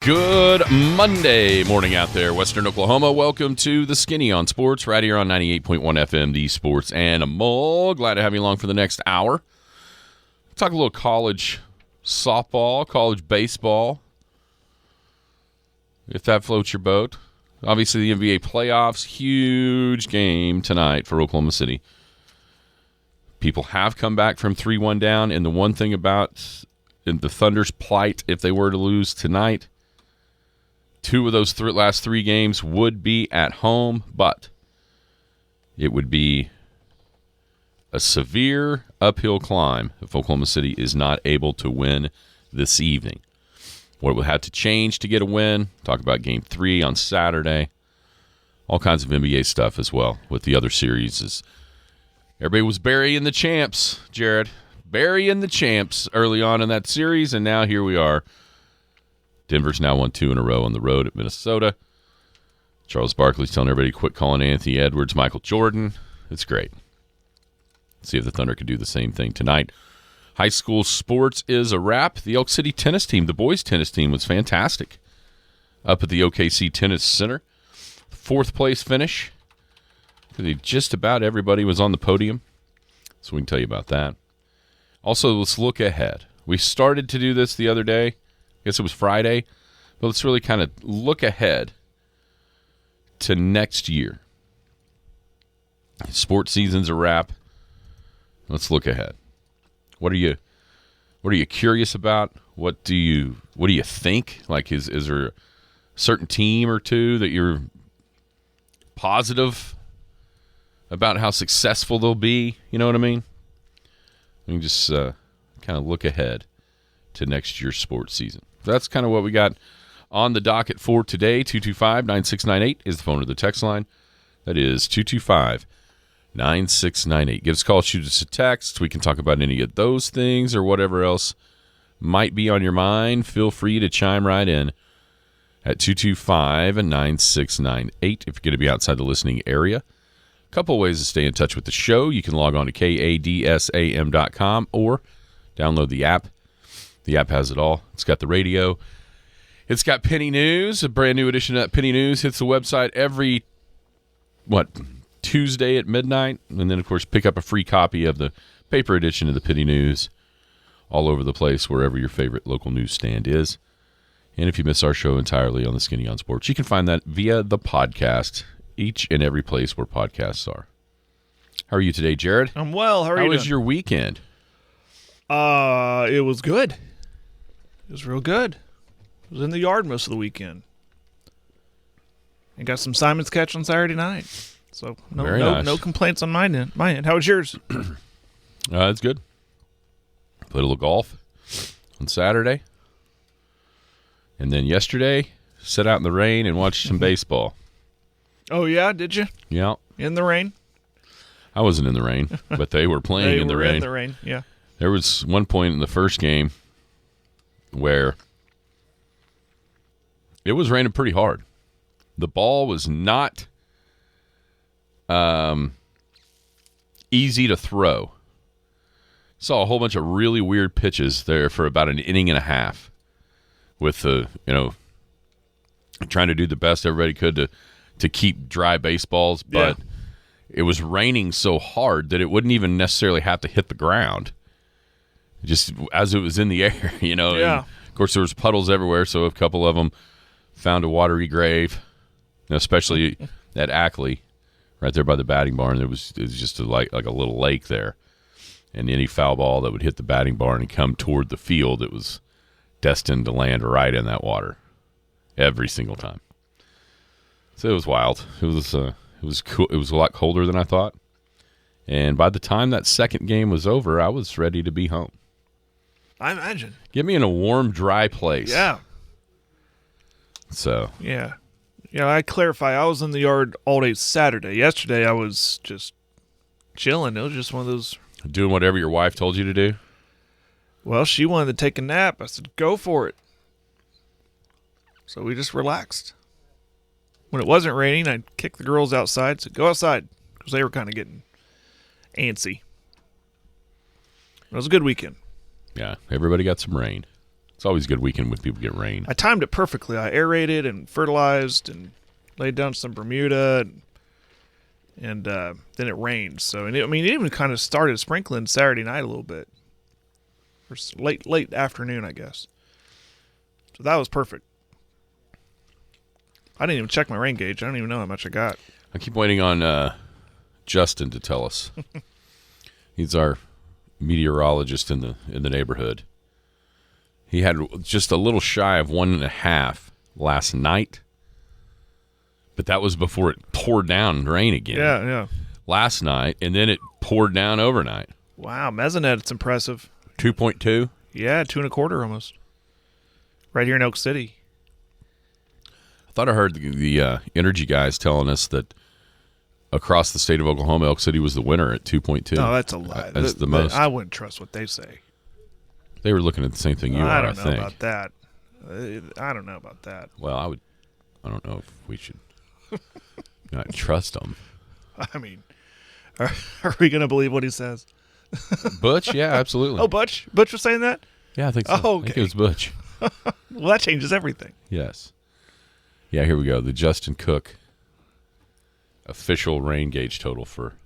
Good Monday morning out there, Western Oklahoma. Welcome to the Skinny on Sports, right here on 98.1 FM, the Sports Animal. Glad to have you along for the next hour. Talk a little college softball, college baseball, if that floats your boat. Obviously, the NBA playoffs, huge game tonight for Oklahoma City. People have come back from 3-1 down, and the one thing about the Thunder's plight, if they were to lose tonight, two of those last three games would be at home, but it would be a severe uphill climb if Oklahoma City is not able to win this evening. What would have to change to get a win? Talk about Game 3 on Saturday. All kinds of NBA stuff as well with the other series. Everybody was burying the champs, Jared. Burying the champs early on in that series, and now here we are. Denver's now won 2 in a row on the road at Minnesota. Charles Barkley's telling everybody to quit calling Anthony Edwards Michael Jordan. It's great. See if the Thunder can do the same thing tonight. High school sports is a wrap. The Elk City tennis team, the boys tennis team, was fantastic up at the OKC Tennis Center. 4th place finish. Just about everybody was on the podium, so we can tell you about that. Also, let's look ahead. We started to do this the other day. I guess it was Friday, but let's really kind of look ahead to next year. Sports season's a wrap. Let's look ahead. What are you curious about? What do you think? Like, is there a certain team or two that you're positive about how successful they'll be? You know what I mean? We can just kind of look ahead to next year's sports season. That's kind of what we got on the docket for today. 225-9698 is the phone or the text line. That is 225-9698. Give us a call, shoot us a text. We can talk about any of those things or whatever else might be on your mind. Feel free to chime right in at 225-9698 if you're going to be outside the listening area. A couple ways to stay in touch with the show. You can log on to kadsam.com or download the app. The app has it all. It's got the radio. It's got Penny News. A brand new edition of that Penny News hits the website every, Tuesday at midnight. And then, of course, pick up a free copy of the paper edition of the Penny News all over the place, wherever your favorite local newsstand is. And if you miss our show entirely on the Skinny on Sports, you can find that via the podcast, each and every place where podcasts are. How are you today, Jared? I'm well. How are you doing? How was your weekend? It was good. It was real good. I was in the yard most of the weekend. And got some Simon's catch on Saturday night. So no complaints on my end. How was yours? It's good. Played a little golf on Saturday. And then yesterday, sat out in the rain and watched some baseball. Oh, yeah? Did you? Yeah. In the rain? I wasn't in the rain, but they were playing in the rain. In the rain, yeah. There was one point in the first game where it was raining pretty hard. The ball was not easy to throw. Saw a whole bunch of really weird pitches there for about an inning and a half with trying to do the best everybody could to keep dry baseballs, but it was raining so hard that it wouldn't even necessarily have to hit the ground. Just as it was in the air, Yeah. And of course, there was puddles everywhere, so a couple of them found a watery grave, especially at Ackley, right there by the batting barn. It was just like a little lake there. And any foul ball that would hit the batting barn and come toward the field, it was destined to land right in that water every single time. So it was wild. It was cool. It was a lot colder than I thought. And by the time that second game was over, I was ready to be home. I imagine. Get me in a warm, dry place. Yeah. So. Yeah. Yeah, I clarify. I was in the yard all day Saturday. Yesterday, I was just chilling. It was just one of those. Doing whatever your wife told you to do? Well, she wanted to take a nap. I said, go for it. So we just relaxed. When it wasn't raining, I'd kick the girls outside. Said, go outside. Because they were kind of getting antsy. It was a good weekend. Yeah, everybody got some rain. It's always a good weekend when people get rain. I timed it perfectly. I aerated and fertilized and laid down some Bermuda, and then it rained. So, it even kind of started sprinkling Saturday night a little bit, or late afternoon, I guess. So that was perfect. I didn't even check my rain gauge. I don't even know how much I got. I keep waiting on Justin to tell us. He's our meteorologist in the neighborhood. He had just a little shy of 1.5 last night, but that was before it poured down rain again. Yeah. Last night, and then it poured down overnight. Wow, Mesonet, it's impressive. 2.2? Yeah, 2.25 almost. Right here in Elk City. I thought I heard the energy guys telling us that across the state of Oklahoma, Elk City was the winner at 2.2. No, that's a lie. That's the most. I wouldn't trust what they say. They were looking at the same thing you are, I think. I don't know about that. I don't know about that. Well, I don't know if we should not trust them. I mean, are we going to believe what he says? Butch? Yeah, absolutely. Oh, Butch? Butch was saying that? Yeah, I think so. Oh, okay. I think it was Butch. Well, that changes everything. Yes. Yeah, here we go. The Justin Cook official rain gauge total for.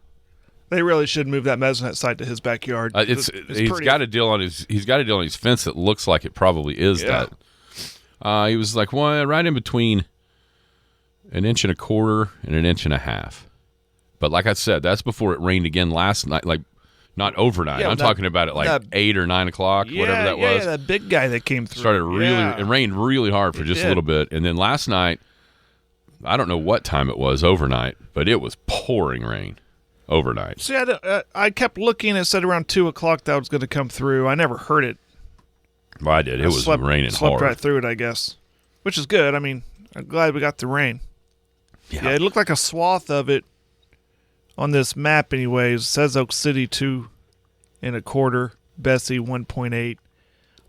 They really should move that Mesonet site to his backyard. He's got a deal on his fence that looks like it probably is that. He was like right in between 1.25 inches and 1.5 inches. But like I said, that's before it rained again last night. Like not overnight. Yeah, I'm talking about it like 8 or 9 o'clock, whatever that was. Yeah, that big guy that came through. It rained really hard for just a little bit, and then last night, I don't know what time it was overnight, but it was pouring rain overnight. See, I kept looking. It said around 2 o'clock that was going to come through. I never heard it. Well, I did. It was raining hard. Slept right through it, I guess, which is good. I mean, I'm glad we got the rain. Yeah, it looked like a swath of it on this map. Anyways, it says Elk City 2.25, Bessie 1.8,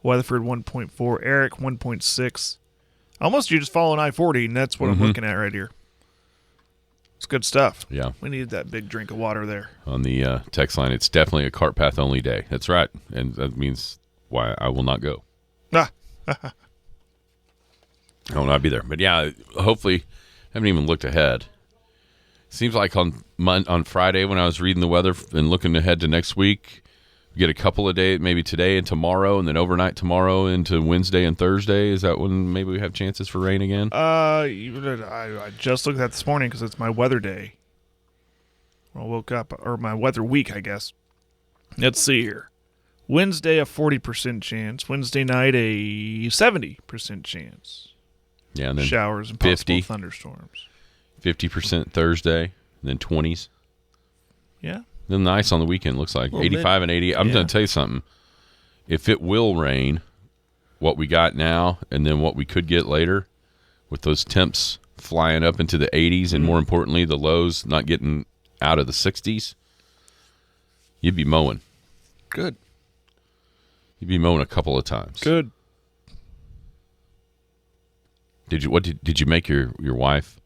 Weatherford 1.4, Eric 1.6. Almost you just following I-40, and that's what I'm looking at right here. It's good stuff. Yeah. We needed that big drink of water there. On the text line, it's definitely a cart path only day. That's right. And that means why I will not go. I will not be there. But yeah, hopefully, I haven't even looked ahead. Seems like on Friday when I was reading the weather and looking ahead to next week, we get a couple of days, maybe today and tomorrow, and then overnight tomorrow into Wednesday and Thursday. Is that when maybe we have chances for rain again? I just looked at that this morning because it's my weather day. I woke up, or my weather week, I guess. Let's see here. Wednesday, a 40% chance. Wednesday night, a 70% chance. Yeah, and then showers and possible thunderstorms. 50% Thursday, and then 20s. Yeah. Then nice on the weekend, looks like. 85 and 80. I'm going to tell you something. If it will rain, what we got now and then what we could get later, with those temps flying up into the 80s and more importantly, the lows not getting out of the 60s, you'd be mowing. Good. You'd be mowing a couple of times. Good. Did you make your wife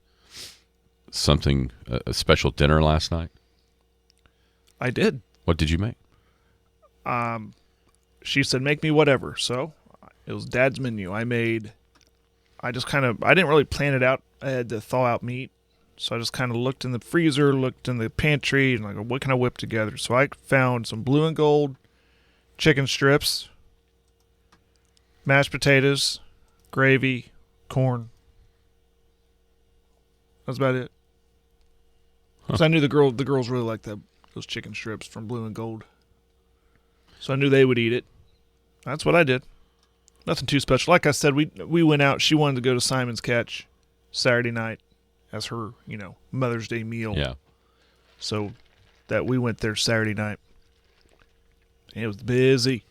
something, a special dinner last night? I did. What did you make? She said, make me whatever. So it was Dad's menu. I didn't really plan it out. I had to thaw out meat. So I just kind of looked in the freezer, looked in the pantry, and like, what can I whip together? So I found some blue and gold chicken strips, mashed potatoes, gravy, corn. That's about it. Because I knew the girls really liked those chicken strips from Blue and Gold. So I knew they would eat it. That's what I did. Nothing too special. Like I said, we went out. She wanted to go to Simon's Catch Saturday night as her, Mother's Day meal. Yeah. So that we went there Saturday night. And it was busy.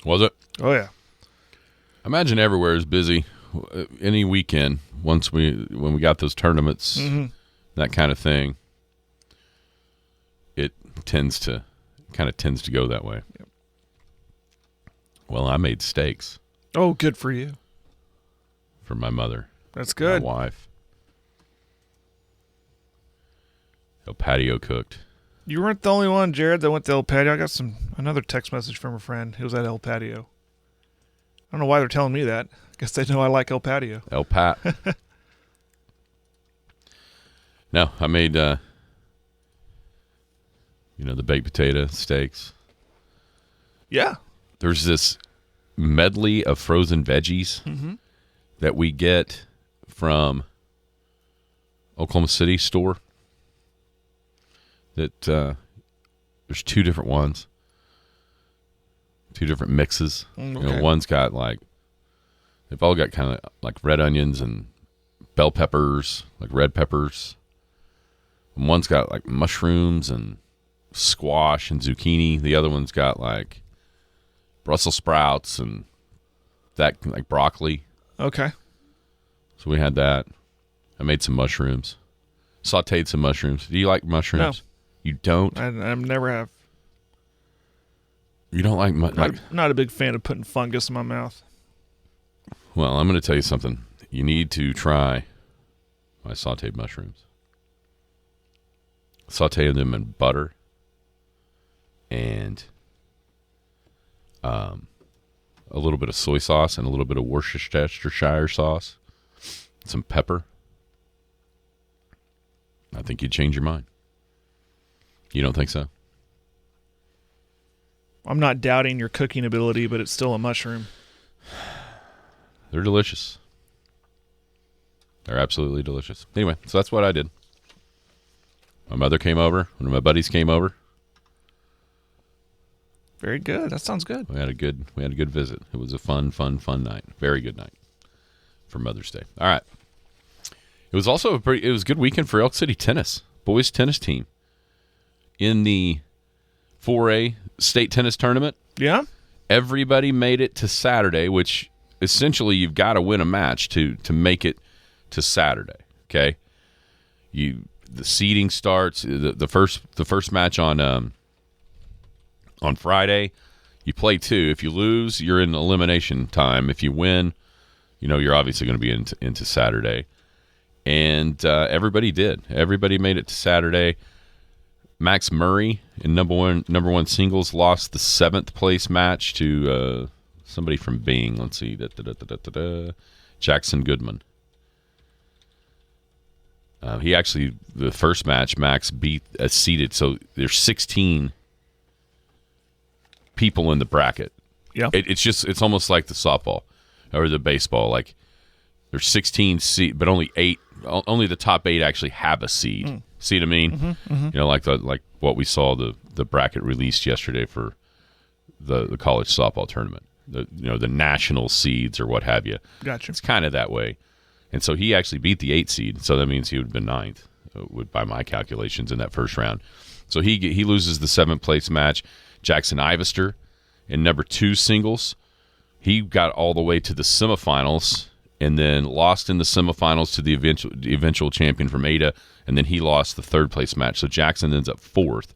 Was it? Oh, yeah. I imagine everywhere is busy. Any weekend, when we got those tournaments, that kind of thing, it tends to go that way. Yep. Well, I made steaks. Oh, good for you. For my mother. That's good. My wife. El Patio cooked. You weren't the only one, Jared, that went to El Patio. I got another text message from a friend who was at El Patio. don't know why they're telling me that. I guess they know I like El Patio. El Pat. No, I made, the baked potato steaks. Yeah. There's this medley of frozen veggies that we get from Oklahoma City store. That there's two different ones, two different mixes. Okay. One's got they've all got kind of like red onions and bell peppers, like red peppers. And one's got like mushrooms and squash and zucchini. The other one's got like Brussels sprouts and that, like broccoli. Okay. So we had that. I made some mushrooms, sautéed some mushrooms. Do you like mushrooms? No. You don't? I never have. You don't like Not a big fan of putting fungus in my mouth. Well, I'm going to tell you something. You need to try my sautéed mushrooms. Sauté them in butter and a little bit of soy sauce and a little bit of Worcestershire sauce, some pepper. I think you'd change your mind. You don't think so? I'm not doubting your cooking ability, but it's still a mushroom. They're delicious. They're absolutely delicious. Anyway, so that's what I did. My mother came over. One of my buddies came over. Very good. That sounds good. We had a good visit. It was a fun night. Very good night for Mother's Day. All right. It was also it was a good weekend for Elk City tennis. Boys tennis team in the 4A state tennis tournament. Yeah. Everybody made it to Saturday, which essentially you've got to win a match to make it to Saturday. Okay. The seeding starts the first match on Friday. You play two. If you lose, you're in elimination time. If you win, you're obviously going to be into Saturday. And everybody did. Everybody made it to Saturday. Max Murray in number one singles lost the 7th place match to somebody from Bing. Let's see, Jackson Goodman. He actually, the first match, Max beat a seeded. So there's 16 people in the bracket. Yeah. It's almost like the softball or the baseball. Like there's 16 seed, but only the top 8 actually have a seed. See what I mean? Like what we saw the bracket released yesterday for the college softball tournament. The national seeds or what have you. Gotcha. It's kind of that way. And so he actually beat the 8 seed, so that means he would have been 9th, by my calculations, in that first round. So he loses the 7th place match. Jackson Ivester in number 2 singles, he got all the way to the semifinals and then lost in the semifinals to the eventual champion from Ada, and then he lost the 3rd place match. So Jackson ends up 4th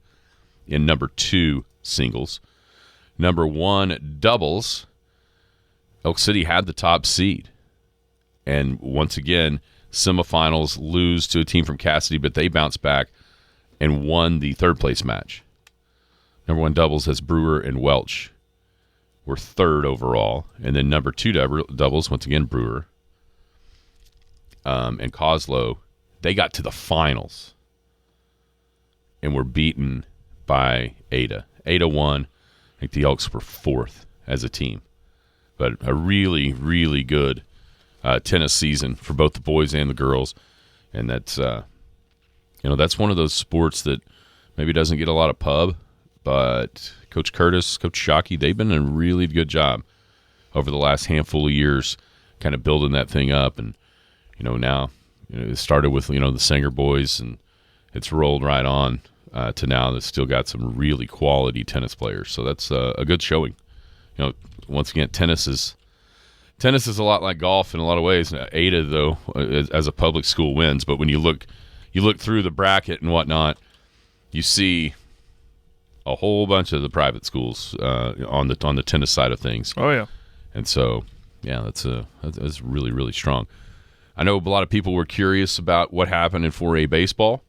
in number 2 singles. Number 1 doubles, Elk City had the top seed. And once again, semifinals lose to a team from Cassidy, but they bounced back and won the 3rd place match. Number 1 doubles has Brewer and Welch were 3rd overall. And then number 2 doubles, once again, Brewer and Coslow, they got to the finals and were beaten by Ada. Ada won. I think the Elks were 4th as a team. But a really, really good tennis season for both the boys and the girls, and that's that's one of those sports that maybe doesn't get a lot of pub, but Coach Curtis, Coach Shockey, they've been a really good job over the last handful of years, kind of building that thing up, and now it started with the Sanger boys, and it's rolled right on to now. That's still got some really quality tennis players, so that's a good showing. Once again, tennis is a lot like golf in a lot of ways. Ada, though, as a public school, wins. But when you look through the bracket and whatnot, you see a whole bunch of the private schools on the tennis side of things. Oh yeah, and so that's really, really strong. I know a lot of people were curious about what happened in 4A baseball.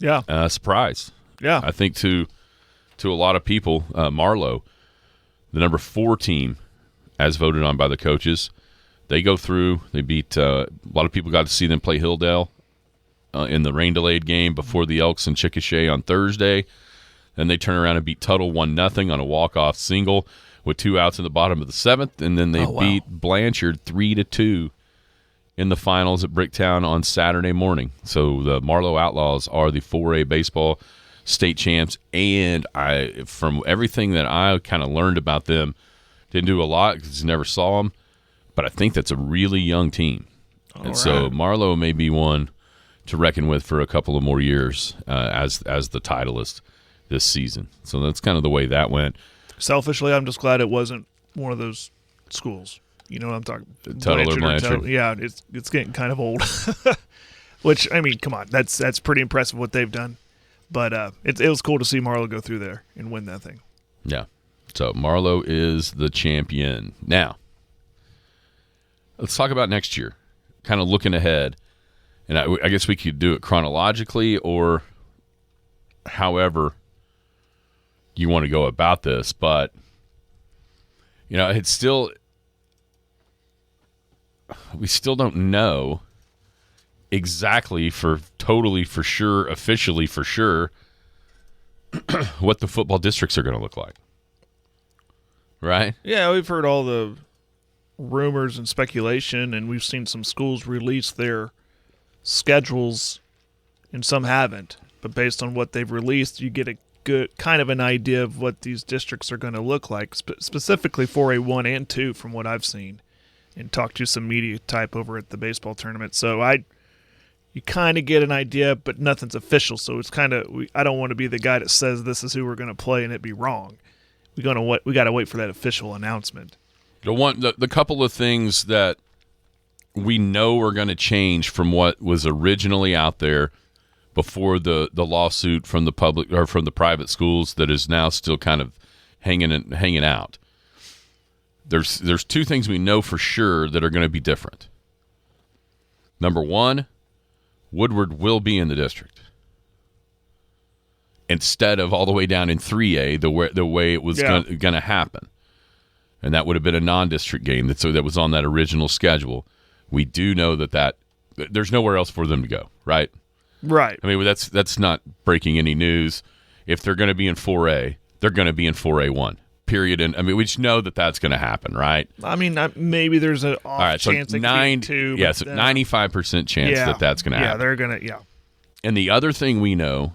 Yeah, surprise. Yeah, I think to a lot of people, Marlowe, the number 4 team. as voted on by the coaches. They go through. They beat a lot of people got to see them play Hilldale in the rain-delayed game before the Elks and Chickasha on Thursday. Then they turn around and beat Tuttle 1-0 on a walk-off single with 2 outs in the bottom of the 7th. And then they beat Blanchard 3-2 in the finals at Bricktown on Saturday morning. So the Marlowe Outlaws are the 4A baseball state champs. And from everything that I kind of learned about them, didn't do a lot because never saw them, but I think that's a really young team. So Marlowe may be one to reckon with for a couple of more years as the titleist this season. So that's kind of the way that went. Selfishly, I'm just glad it wasn't one of those schools. You know what I'm talking about? Tuttle or Blanchard. Yeah, it's getting kind of old. Which, I mean, come on, that's pretty impressive what they've done. But it was cool to see Marlowe go through there and win that thing. Yeah. So Marlowe is the champion. Now, let's talk about next year. Kind of looking ahead. And I guess we could do it chronologically or however you want to go about this. But, it's still – we still don't know exactly totally for sure, officially for sure, what the football districts are going to look like. Right? Yeah, we've heard all the rumors and speculation, and we've seen some schools release their schedules, and some haven't. But based on what they've released, you get a good kind of an idea of what these districts are going to look like, specifically 4A 1 and 2 from what I've seen. And talk to some media type over at the baseball tournament. So you kind of get an idea, but nothing's official. So it's kind of I don't want to be the guy that says this is who we're going to play and it be wrong. We got to wait for that official announcement. The couple of things that we know are going to change from what was originally out there before the lawsuit from the public or from the private schools that is now still kind of hanging out. There's 2 things we know for sure that are going to be different. Number 1, Woodward will be in the district instead of all the way down in 3A the way it was going to happen, and that would have been a non-district game that was on that original schedule. We do know that there's nowhere else for them to go, right? Right. I mean, that's not breaking any news. If they're going to be in 4A, they're going to be in 4A 1. Period. And I mean, we just know that that's going to happen, right? I mean, maybe there's an off chance it could be 2. Yeah, so 95% chance that's going to happen. Yeah, they're going to, yeah. And the other thing we know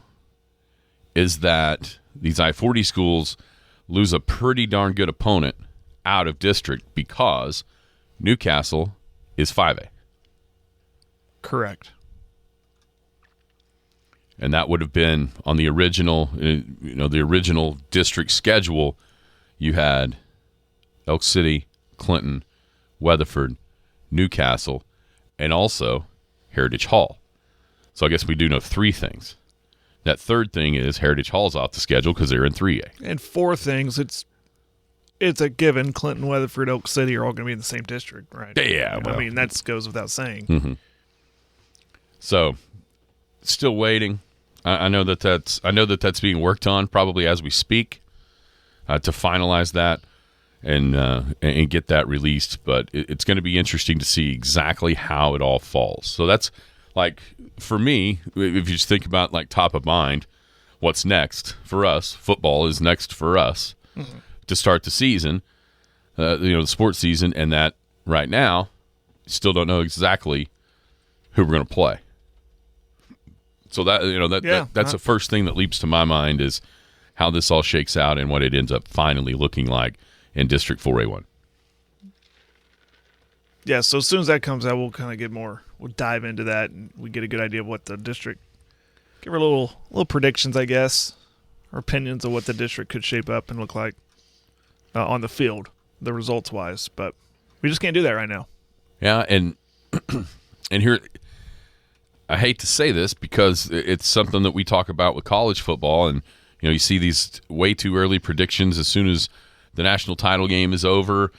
is that these I-40 schools lose a pretty darn good opponent out of district because Newcastle is 5A. Correct. And that would have been on the original, the original district schedule. You had Elk City, Clinton, Weatherford, Newcastle, and also Heritage Hall. So I guess we do know 3 things. That third thing is Heritage Hall's off the schedule because they're in 3A. And 4 things, it's a given. Clinton, Weatherford, Elk City are all going to be in the same district, right? Yeah. I mean, that goes without saying. Mm-hmm. So, still waiting. I know that's being worked on probably as we speak. To finalize that and get that released. But it's going to be interesting to see exactly how it all falls. So that's, like, for me, if you just think about, like, top of mind, what's next for us, football is next for us to start the season, the sports season, and that right now, still don't know exactly who we're going to play. So that's the first thing that leaps to my mind is how this all shakes out and what it ends up finally looking like in District 4A1. Yeah, so as soon as that comes out, we'll kind of we'll dive into that, and we get a good idea of what the district, give her little predictions, I guess, or opinions of what the district could shape up and look like on the field, the results-wise. But we just can't do that right now. Yeah, and here, I hate to say this because it's something that we talk about with college football, and you see these way too early predictions as soon as the national title game is over,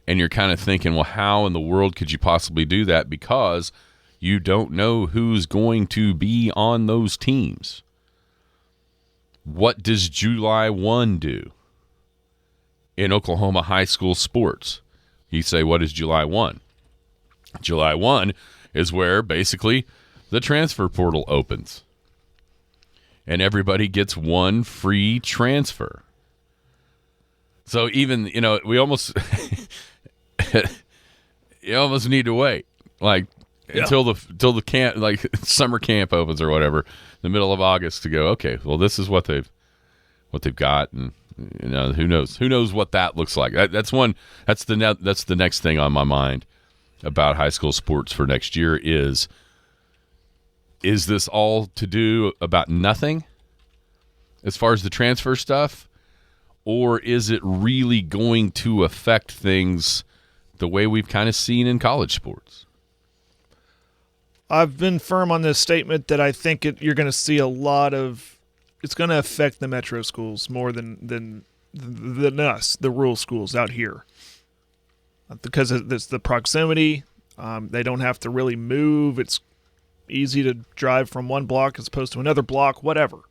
and you're kind of thinking, well, how in the world could you possibly do that? Because you don't know who's going to be on those teams. What does July 1 do in Oklahoma high school sports? You say, what is July 1? July 1 is where basically the transfer portal opens. And everybody gets one free transfer. So even, we almost you almost need to wait. Like until the camp, like summer camp opens or whatever, the middle of August to go, okay, well this is what they've got, and who knows what that looks like. That's the next thing on my mind about high school sports for next year is this all to do about nothing as far as the transfer stuff, or is it really going to affect things the way we've kind of seen in college sports? I've been firm on this statement that I think you're going to see a lot of. It's going to affect the metro schools more than us, the rural schools out here, because it's the proximity. They don't have to really move. It's easy to drive from one block as opposed to another block, whatever.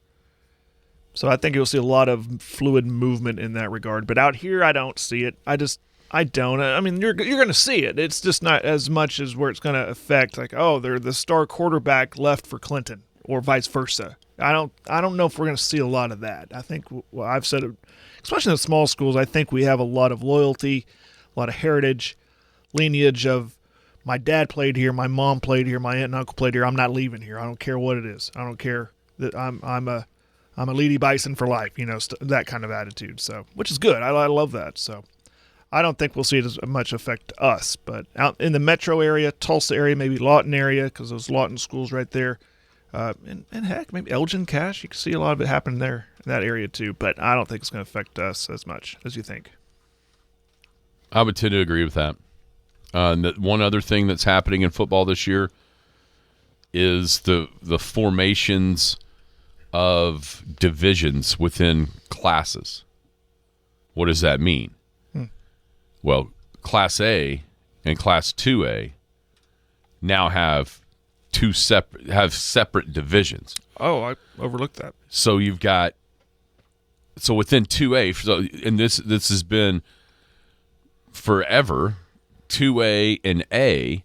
So I think you'll see a lot of fluid movement in that regard. But out here, I don't see it. I don't. I mean, you're going to see it. It's just not as much as where it's going to affect, like, oh, they're the star quarterback left for Clinton or vice versa. I don't know if we're going to see a lot of that. I think, well, I've said it, especially in the small schools, I think we have a lot of loyalty, a lot of heritage, lineage of my dad played here, my mom played here, my aunt and uncle played here. I'm not leaving here. I don't care what it is. I don't care that I'm a Lady Bison for life, that kind of attitude. So, which is good. I love that. So, I don't think we'll see it as much affect us. But out in the metro area, Tulsa area, maybe Lawton area, because those Lawton schools right there, and heck, maybe Elgin, Cache, you can see a lot of it happen there in that area too. But I don't think it's going to affect us as much as you think. I would tend to agree with that. One other thing that's happening in football this year is the formations of divisions within classes. What does that mean? Well, Class A and Class 2A now have separate divisions. Oh, I overlooked that. So you've got within 2A, and this has been forever. 2A and A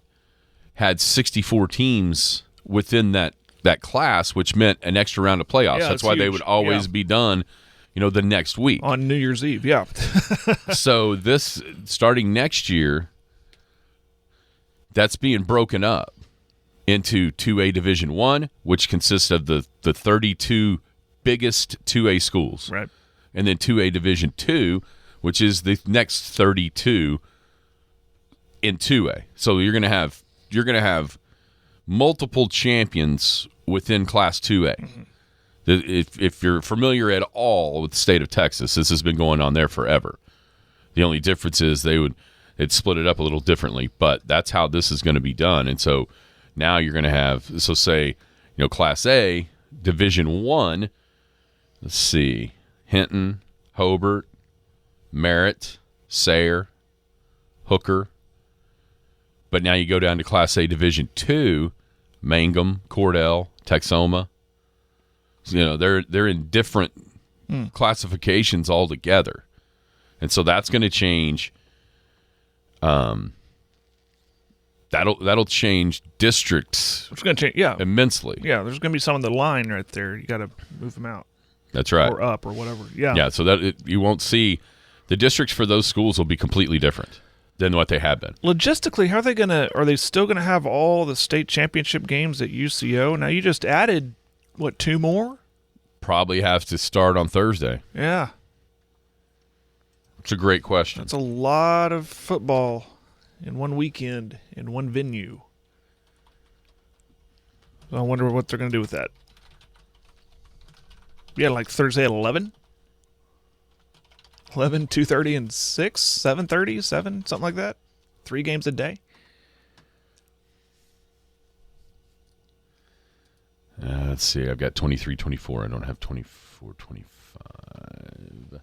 had 64 teams within that class, which meant an extra round of playoffs. Yeah, that's why huge. they would always be done, the next week. On New Year's Eve, yeah. So this, starting next year, that's being broken up into 2A Division 1, which consists of the 32 biggest 2A schools. Right. And then 2A Division 2, which is the next 32 in 2A. So you're going to have multiple champions within Class 2A. Mm-hmm. If you're familiar at all with the state of Texas, this has been going on there forever. The only difference is they'd split it up a little differently, but that's how this is going to be done. And so now you're going to have, say, Class A, Division 1, let's see, Hinton, Hobart, Merritt, Sayre, Hooker. But now you go down to Class A Division 2, Mangum, Cordell, Texoma. They're in different classifications altogether. And so that's going to change. That'll change districts. It's going to change, yeah, immensely. Yeah, there's going to be some on the line right there. You got to move them out. That's right. Or up or whatever. Yeah. Yeah, so that you won't see the districts for those schools will be completely different than what they have been. Logistically, how are they still going to have all the state championship games at UCO? Now you just added, 2 more? Probably have to start on Thursday. Yeah. It's a great question. That's a lot of football in one weekend in one venue. So I wonder what they're going to do with that. Yeah, like Thursday at 11? 11, 2:30, and 6, 7:30, 7, something like that. 3 games a day. Let's see. I've got 23, 24. I don't have 24, 25.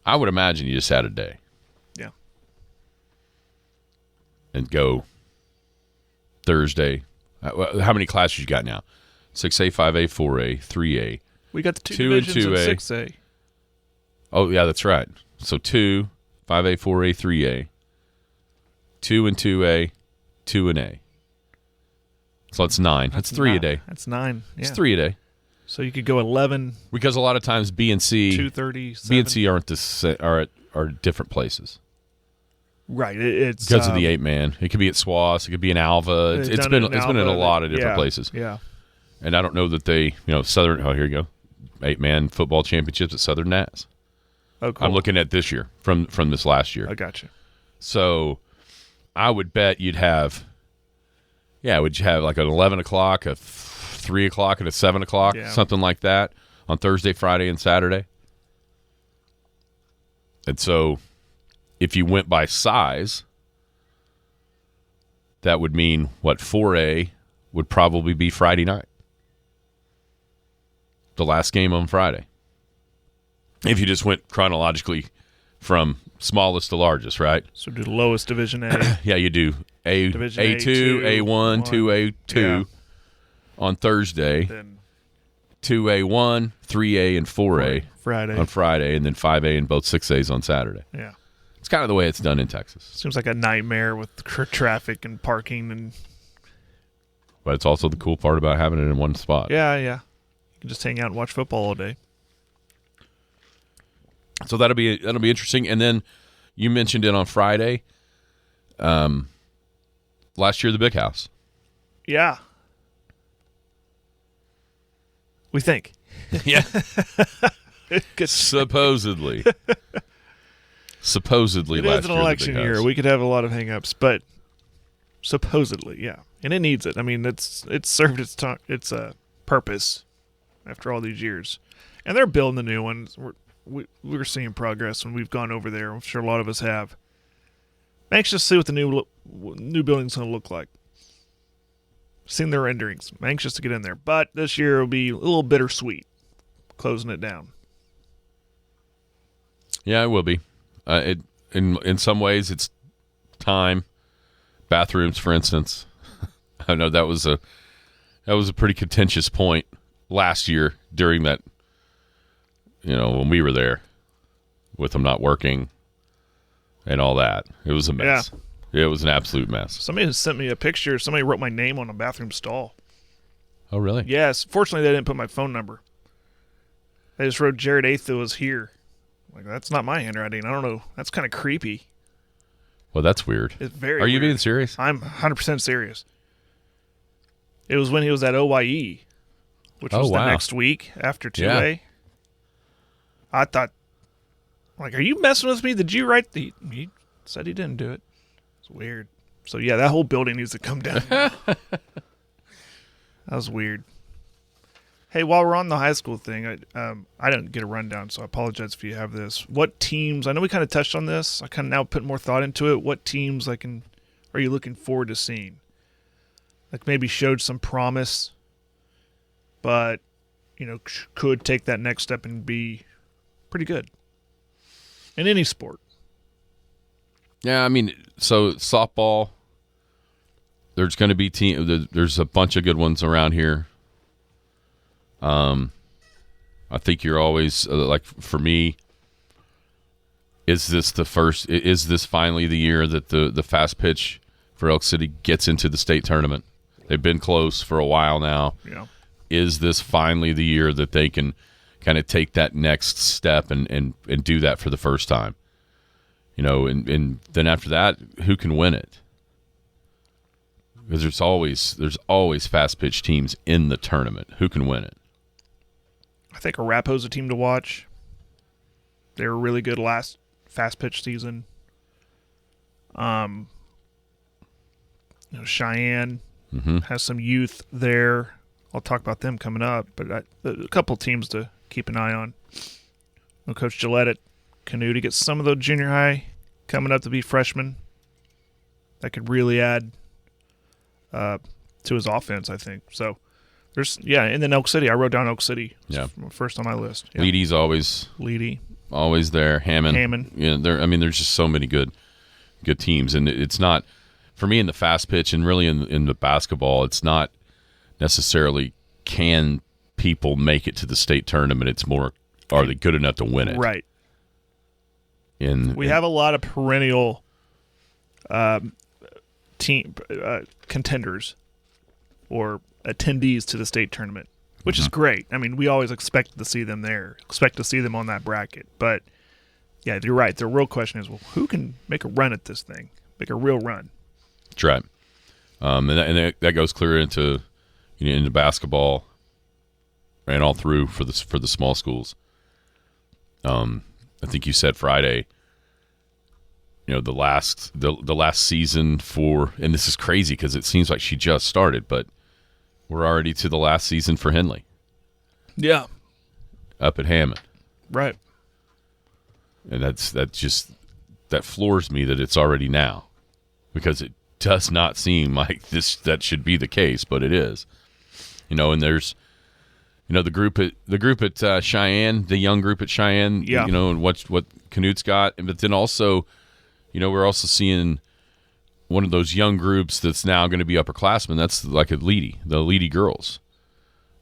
I would imagine you just add a day. Yeah. And go Thursday. How many classes you got now? 6A, 5A, 4A, 3A. We got the 2 and divisions 2A. of 6A. Oh, yeah, that's right. So 2, 5A, 4A, 3A, 2 and 2A, 2 and A. So that's 9. That's 3 a day. That's 9. Yeah. It's 3 a day. So you could go 11. Because a lot of times B and C, 2:30. B and C are different places. Right. It's because of the 8-man. It could be at SWAS. It could be in Alva. It's been in a lot of different places. Yeah. And I don't know that they, Southern. Oh, here you go. 8-man football championships at Southern Nats. Oh, cool. I'm looking at this year from this last year. I got you. So I would bet you'd have, would you have like an 11 o'clock, a 3 o'clock, and a 7 o'clock, something like that on Thursday, Friday, and Saturday. And so if you went by size, that would mean, 4A would probably be Friday night. The last game on Friday. If you just went chronologically from smallest to largest, right? So do the lowest Division A. Yeah, you do. Division A2, A1, 2A2 on Thursday. Then 2A1, 3A, and 4A on Friday, and then 5A and both 6As on Saturday. Yeah. It's kind of the way it's done in Texas. Seems like a nightmare with traffic and parking But it's also the cool part about having it in one spot. Yeah. You can just hang out and watch football all day. So that'll be interesting. And then you mentioned it on Friday. Last year, the Big House. Yeah. We think. Yeah. Supposedly. Supposedly it last is an year, election year. We could have a lot of hang-ups, but supposedly, yeah. And it needs it. I mean, it's served its purpose after all these years. And they're building the new ones. We're seeing progress when we've gone over there. I'm sure a lot of us have. I'm anxious to see what the new building's going to look like. Seen their renderings. I'm anxious to get in there. But this year will be a little bittersweet, closing it down. Yeah, it will be. In some ways, it's time. Bathrooms, for instance. I know that was a pretty contentious point last year during that, when we were there with them not working and all that. It was a mess. Yeah. It was an absolute mess. Somebody has sent me a picture. Somebody wrote my name on a bathroom stall. Oh, really? Yes. Fortunately, they didn't put my phone number. They just wrote Jared Atha was here. Like, that's not my handwriting. I don't know. That's kind of creepy. Well, that's weird. It's very Are you weird. being serious? I'm 100% serious. It was when he was at OYE, which was the next week after 2A. Yeah. I thought, are you messing with me? Did you write he said he didn't do it. It's weird. So, yeah, that whole building needs to come down. That was weird. Hey, while we're on the high school thing, I didn't get a rundown, so I apologize if you have this. What teams, I know we kind of touched on this. I kind of now put more thought into it. What teams are you looking forward to seeing? Like maybe showed some promise, but, could take that next step and be pretty good in any sport. Yeah, I mean, so softball, there's going to be there's a bunch of good ones around here. I think you're always for me, is this finally the year that the fast pitch for Elk City gets into the state tournament? They've been close for a while now. Yeah. Is this finally the year that they can kind of take that next step and do that for the first time? And then after that, who can win it? Because there's always fast pitch teams in the tournament. Who can win it? I think Arapahoe's a team to watch. They were really good last fast pitch season. Cheyenne has some youth there. I'll talk about them coming up, but a couple teams to keep an eye on. Coach Gillette at Canute gets some of the junior high coming up to be freshmen. That could really add to his offense, I think. So and then Elk City. I wrote down Elk City. Yeah, first on my list. Yeah. Leedy's always there. Hammond. Yeah, there's just so many good teams, and it's not for me in the fast pitch and really in the basketball. It's not necessarily can people make it to the state tournament. It's more, are they good enough to win it? Right. We have a lot of perennial team contenders or attendees to the state tournament, which is great. I mean, we always expect to see them there, expect to see them on that bracket. But, yeah, you're right. The real question is, well, who can make a run at this thing, make a real run? That's right. And that goes clear into into basketball and all through for the small schools. I think you said Friday, the last season for, and this is crazy because it seems like she just started, but we're already to the last season for Henley. Yeah. Up at Hammond. Right. And that floors me that it's already now, because it does not seem like that should be the case, but it is. And there's the group at Cheyenne, the young group at Cheyenne, yeah. And what Canute's got, but then also, we're also seeing one of those young groups that's now going to be upperclassmen. That's like the Leedy girls.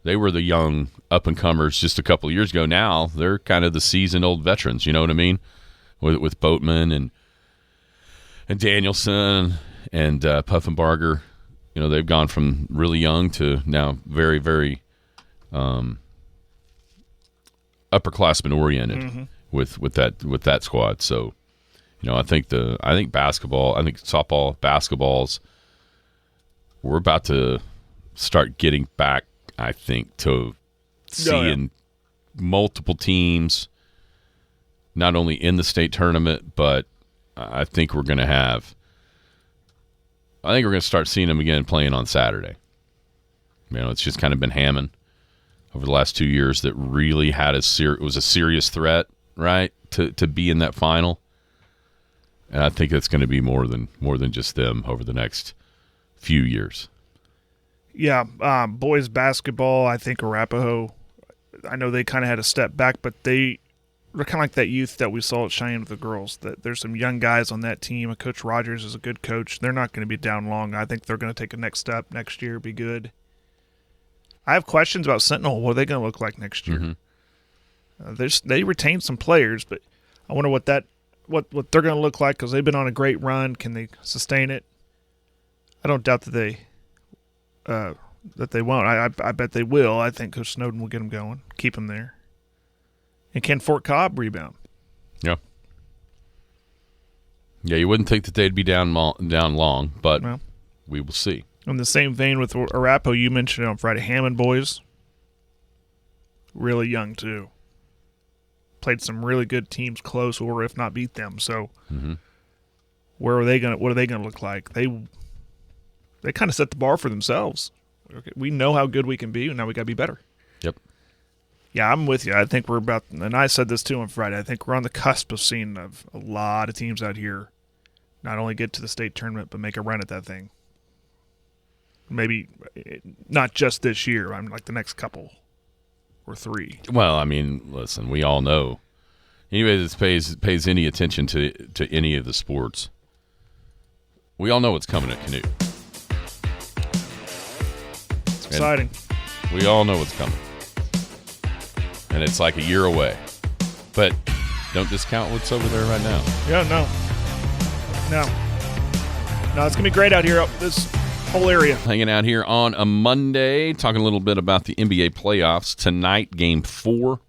They were the young up-and-comers just a couple of years ago. Now they're kind of the seasoned old veterans, you know what I mean? With Boatman and Danielson and Puffenbarger. They've gone from really young to now very, very upperclassmen oriented with that squad. So, I think basketball, I think softball, basketballs, we're about to start getting back, I think, to seeing multiple teams, not only in the state tournament, but I think we're going to start seeing them again playing on Saturday. It's just kind of been Hammond over the last 2 years that really had it was a serious threat, right, to be in that final. And I think it's going to be more than just them over the next few years. Yeah, boys basketball, I think Arapahoe, I know they kind of had a step back, but they're kind of like that youth that we saw at Cheyenne with the girls. That there's some young guys on that team. Coach Rogers is a good coach. They're not going to be down long. I think they're going to take a next step next year, be good. I have questions about Sentinel. What are they going to look like next year? They retained some players, but I wonder what they're going to look like, because they've been on a great run. Can they sustain it? I don't doubt that they won't. I bet they will. I think Coach Snowden will get them going, keep them there. And can Fort Cobb rebound? Yeah. Yeah, you wouldn't think that they'd be down long, but we will see. In the same vein with Arapahoe, you mentioned it on Friday, Hammond boys, really young too. Played some really good teams close, or if not beat them. So, what are they going to look like? They kind of set the bar for themselves. Okay, we know how good we can be, and now we got to be better. Yep. Yeah, I'm with you. I think we're about, and I said this too on Friday, I think we're on the cusp of seeing a lot of teams out here not only get to the state tournament, but make a run at that thing. Maybe not just this year. I'm like the next couple or three. Well, I mean, listen, we all know anybody that pays any attention to any of the sports, we all know what's coming at Canute. It's exciting. We all know what's coming. And it's like a year away. But don't discount what's over there right now. Yeah, no, it's going to be great out here, this whole area. Hanging out here on a Monday, talking a little bit about the NBA playoffs. Tonight, Game 4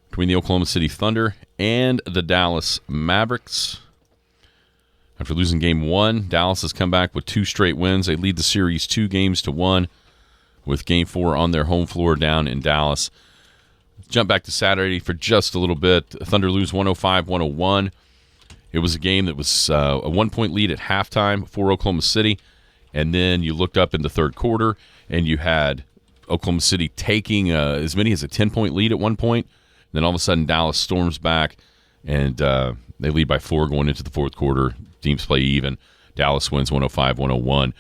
between the Oklahoma City Thunder and the Dallas Mavericks. After losing Game 1, Dallas has come back with 2 straight wins. They lead the series 2-1 with Game 4 on their home floor down in Dallas. Jump back to Saturday for just a little bit. Thunder lose 105-101. It was a game that was a 1-point lead at halftime for Oklahoma City. And then you looked up in the third quarter, and you had Oklahoma City taking as many as a 10-point lead at one point. And then all of a sudden, Dallas storms back, and they lead by 4 going into the fourth quarter. Teams play even. Dallas wins 105-101.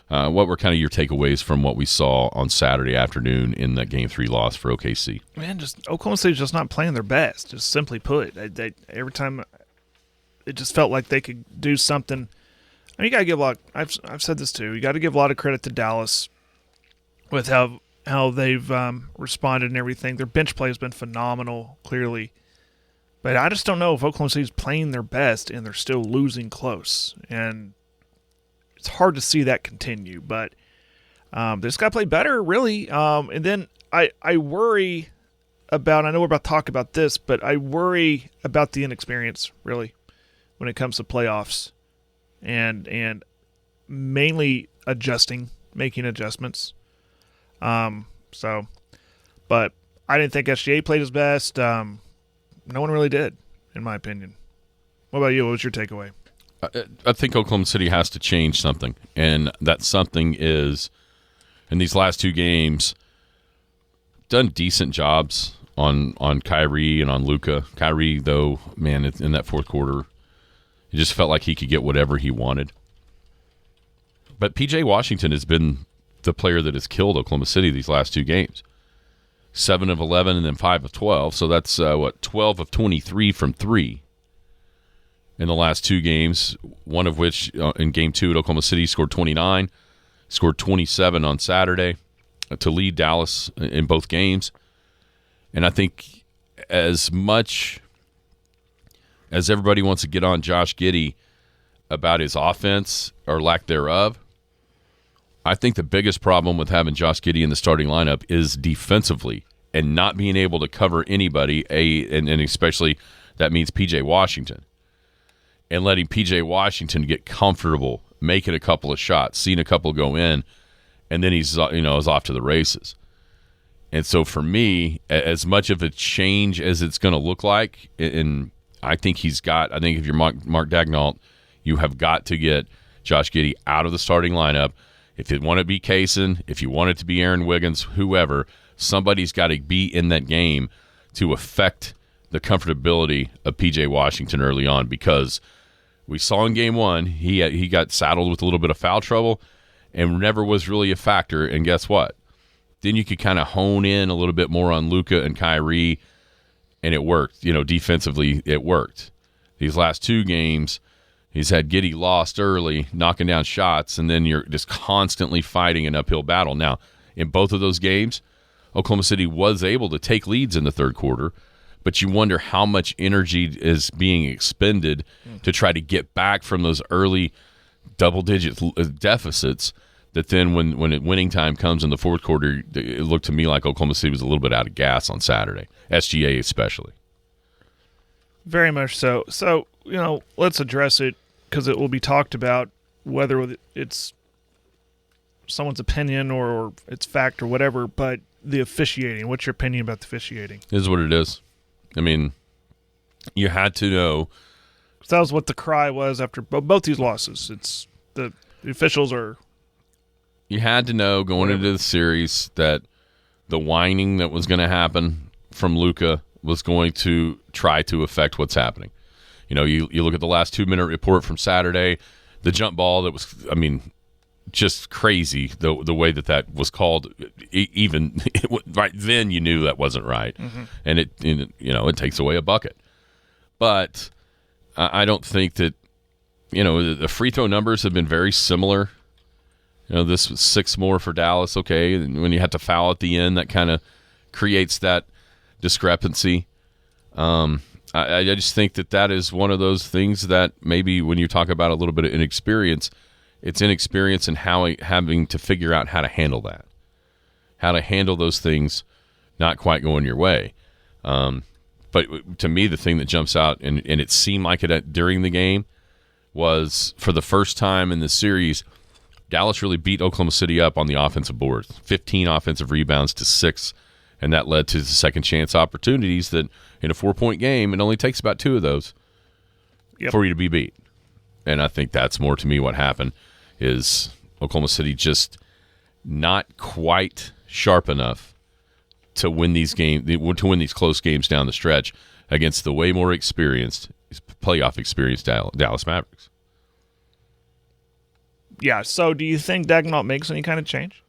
What were kind of your takeaways from what we saw on Saturday afternoon in that Game 3 loss for OKC? Man, just Oklahoma City's just not playing their best, just simply put. Every time it just felt like they could do something. I mean, you got to give a lot. I've said this too. You got to give a lot of credit to Dallas with how they've responded and everything. Their bench play has been phenomenal, clearly. But I just don't know if Oklahoma City's playing their best and they're still losing close. And it's hard to see that continue. But they just got to play better, really. And then I worry about, I know we're about to talk about this, but I worry about the inexperience, really, when it comes to playoffs. And mainly making adjustments. But I didn't think SGA played his best. No one really did, in my opinion. What about you? What was your takeaway? I think Oklahoma City has to change something, and that something is, in these last two games, done decent jobs on Kyrie and on Luka. Kyrie, though, man, in that fourth quarter, it just felt like he could get whatever he wanted. But P.J. Washington has been the player that has killed Oklahoma City these last two games. 7 of 11 and then 5 of 12. So that's, 12 of 23 from 3 in the last two games, one of which in Game 2 at Oklahoma City scored 29, scored 27 on Saturday to lead Dallas in both games. And I think as much as everybody wants to get on Josh Giddey about his offense or lack thereof, I think the biggest problem with having Josh Giddey in the starting lineup is defensively and not being able to cover anybody, and especially that means P.J. Washington, and letting P.J. Washington get comfortable, making a couple of shots, seeing a couple go in, and then he's is off to the races. And so for me, as much of a change as it's going to look like, and I think if you're Mark Daigneault, you have got to get Josh Giddey out of the starting lineup. If you want to be Kaysen, if you want it to be Aaron Wiggins, whoever, somebody's got to be in that game to affect the comfortability of P.J. Washington early on, because we saw in Game 1 he got saddled with a little bit of foul trouble and never was really a factor. And guess what? Then you could kind of hone in a little bit more on Luka and Kyrie, and it worked. Defensively, it worked. These last two games, he's had Giddey lost early, knocking down shots, and then you're just constantly fighting an uphill battle. Now, in both of those games, Oklahoma City was able to take leads in the third quarter, but you wonder how much energy is being expended to try to get back from those early double-digit deficits that then when winning time comes in the fourth quarter, it looked to me like Oklahoma City was a little bit out of gas on Saturday, SGA especially. Very much so. So, let's address it, because it will be talked about, whether it's someone's opinion or it's fact or whatever, but the officiating. What's your opinion about the officiating? It is what it is. I mean, you had to know. That was what the cry was after both these losses. It's the officials are. You had to know going into the series that the whining that was going to happen from Luka was going to try to affect what's happening. You look at the last 2-minute report from Saturday, the jump ball that was, just crazy the way that was called. Even right then, you knew that wasn't right, and it takes away a bucket. But I don't think that the free throw numbers have been very similar. This was 6 more for Dallas. Okay, and when you have to foul at the end, that kind of creates that discrepancy. I just think that is one of those things that maybe when you talk about a little bit of inexperience, it's inexperience in having to figure out how to handle that, how to handle those things not quite going your way. But to me, the thing that jumps out, and it seemed like it during the game, was for the first time in the series, Dallas really beat Oklahoma City up on the offensive board. 15 offensive rebounds to 6, and that led to the second chance opportunities that in a 4-point game, it only takes about 2 of those for you to be beat. And I think that's more to me what happened is Oklahoma City just not quite sharp enough to win these close games down the stretch against the way more experienced, playoff experienced Dallas Mavericks. Yeah, so do you think Daigneault makes any kind of change?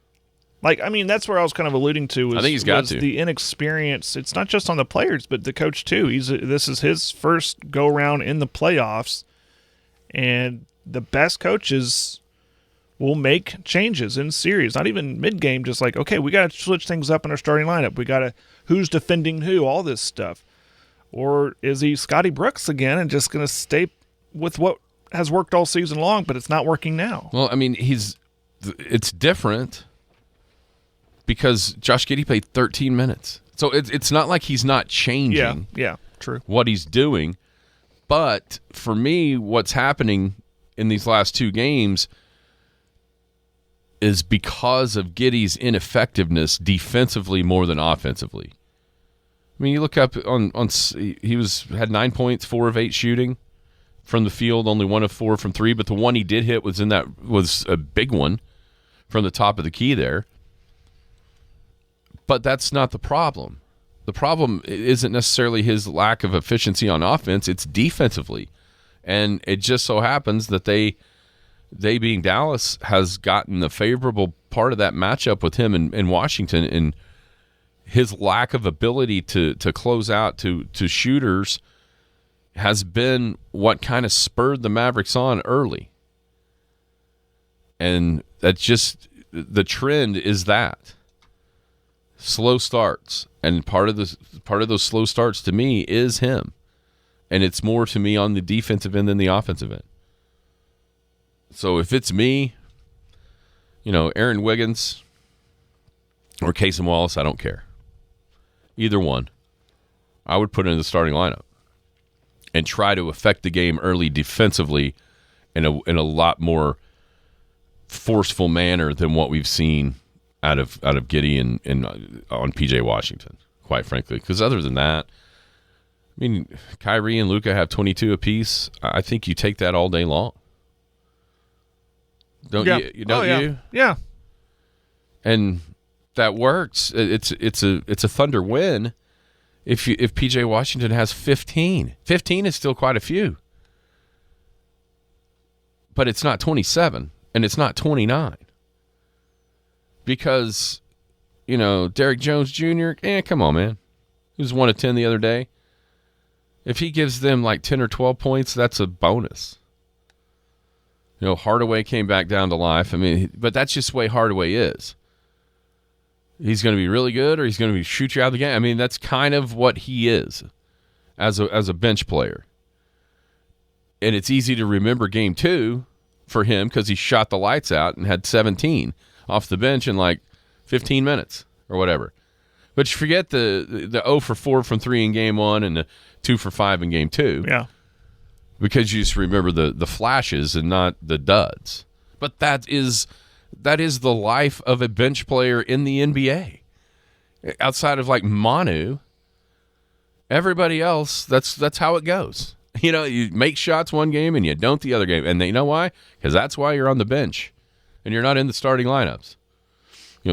That's where I was kind of alluding to. I think he's got to. The inexperience. It's not just on the players, but the coach too. This is his first go-round in the playoffs, and the best coaches will make changes in series, not even mid-game, just like, okay, we got to switch things up in our starting lineup. We got to, who's defending who, all this stuff. Or is he Scotty Brooks again and just going to stay with what has worked all season long, but it's not working now? Well, I mean, it's different because Josh Giddey played 13 minutes. So it's not like he's not changing true. what he's doing. But for me, what's happening in these last two games is because of Giddey's ineffectiveness defensively more than offensively. I mean, you look up he had 9 points, 4 of 8 shooting from the field, only 1 of 4 from 3, but the one he did hit was a big one from the top of the key there. But that's not the problem. The problem isn't necessarily his lack of efficiency on offense, it's defensively. And it just so happens that they being Dallas has gotten the favorable part of that matchup with him in Washington, and his lack of ability to close out to shooters has been what kind of spurred the Mavericks on early. And that's just the trend is that. Slow starts. And part of those slow starts to me is him. And it's more to me on the defensive end than the offensive end. So if it's me, Aaron Wiggins or Casey Wallace, I don't care. Either one, I would put in the starting lineup and try to affect the game early defensively in a lot more forceful manner than what we've seen out of Giddey and on PJ Washington, quite frankly. Because other than that, I mean, Kyrie and Luka have 22 apiece. I think you take that all day long. Don't you? Yeah. And that works. It's a Thunder win if PJ Washington has 15. 15 is still quite a few. But it's not 27 and it's not 29. Because Derrick Jones Jr., come on, man. He was 1 of 10 the other day. If he gives them like 10 or 12 points, that's a bonus. Hardaway came back down to life. I mean, but that's just the way Hardaway is. He's going to be really good or he's going to shoot you out of the game. I mean, that's kind of what he is as a bench player. And it's easy to remember game 2 for him because he shot the lights out and had 17 off the bench in like 15 minutes or whatever. But you forget the 0 for 4 from 3 in game 1 and the 2 for 5 in game 2. Yeah. Because you just remember the flashes and not the duds. But that is the life of a bench player in the NBA. Outside of like Manu, everybody else, that's how it goes. You make shots one game and you don't the other game. And you know why? Because that's why you're on the bench and you're not in the starting lineups.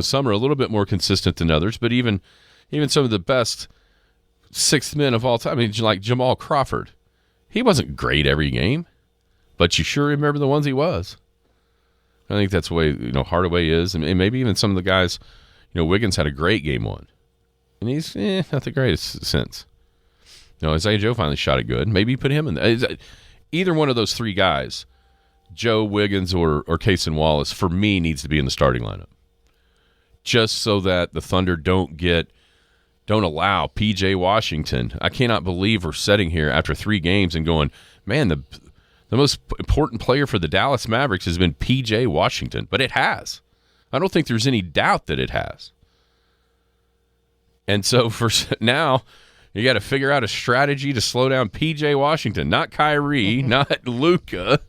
Some are a little bit more consistent than others, but even some of the best sixth men of all time, I mean, like Jamal Crawford, he wasn't great every game, but you sure remember the ones he was. I think that's the way Hardaway is, and maybe even some of the guys. Wiggins had a great game 1, and he's not the greatest since. Isaiah Joe finally shot it good. Maybe you put him in there. Either one of those 3 guys, Joe, Wiggins, or Casey Wallace, for me needs to be in the starting lineup, just so that the Thunder don't allow PJ Washington. I cannot believe we're sitting here after 3 games and going, man, the most important player for the Dallas Mavericks has been PJ Washington. But it has. I don't think there's any doubt that it has. And so for now, you got to figure out a strategy to slow down PJ Washington, not Kyrie, not Luka,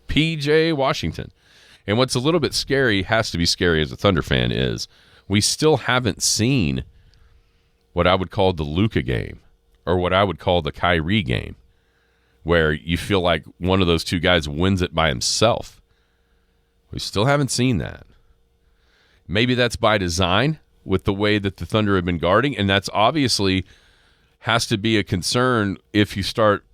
PJ Washington. And what's a little bit scary, has to be scary as a Thunder fan, is we still haven't seen what I would call the Luka game or what I would call the Kyrie game, where you feel like one of those 2 guys wins it by himself. We still haven't seen that. Maybe that's by design with the way that the Thunder have been guarding, and that's obviously has to be a concern if you start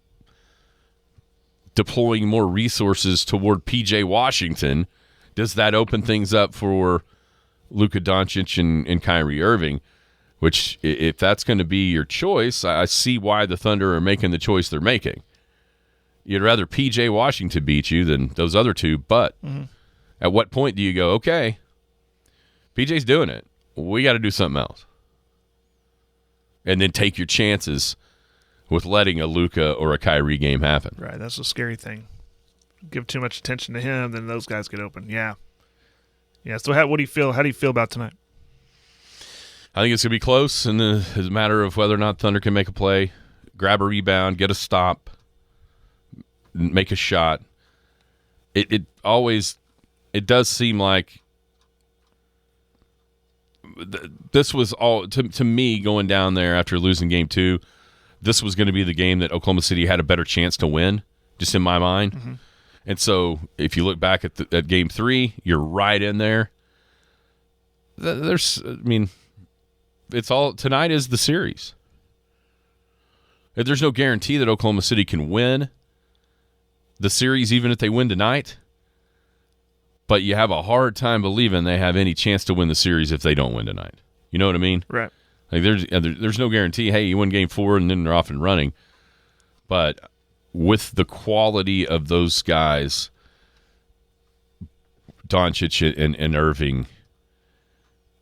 deploying more resources toward PJ Washington. Does that open things up for Luka Doncic and Kyrie Irving? Which, if that's going to be your choice, I see why the Thunder are making the choice they're making. You'd rather PJ Washington beat you than those other 2, but at what point do you go, okay, PJ's doing it, we got to do something else? And then take your chances with letting a Luka or a Kyrie game happen. Right, that's the scary thing. Give too much attention to him, then those guys get open. Yeah. So how do you feel about tonight? I think it's going to be close, and it's a matter of whether or not Thunder can make a play, grab a rebound, get a stop, make a shot. It does seem like this was all, to me, going down there after losing game 2, this was going to be the game that Oklahoma City had a better chance to win, just in my mind. Mm-hmm. And so if you look back at game 3, you're right in there. It's all, tonight is the series. There's no guarantee that Oklahoma City can win the series even if they win tonight. But you have a hard time believing they have any chance to win the series if they don't win tonight. You know what I mean? Right. Like there's no guarantee, hey, you win game 4 and then they're off and running. But with the quality of those guys, Doncic and Irving,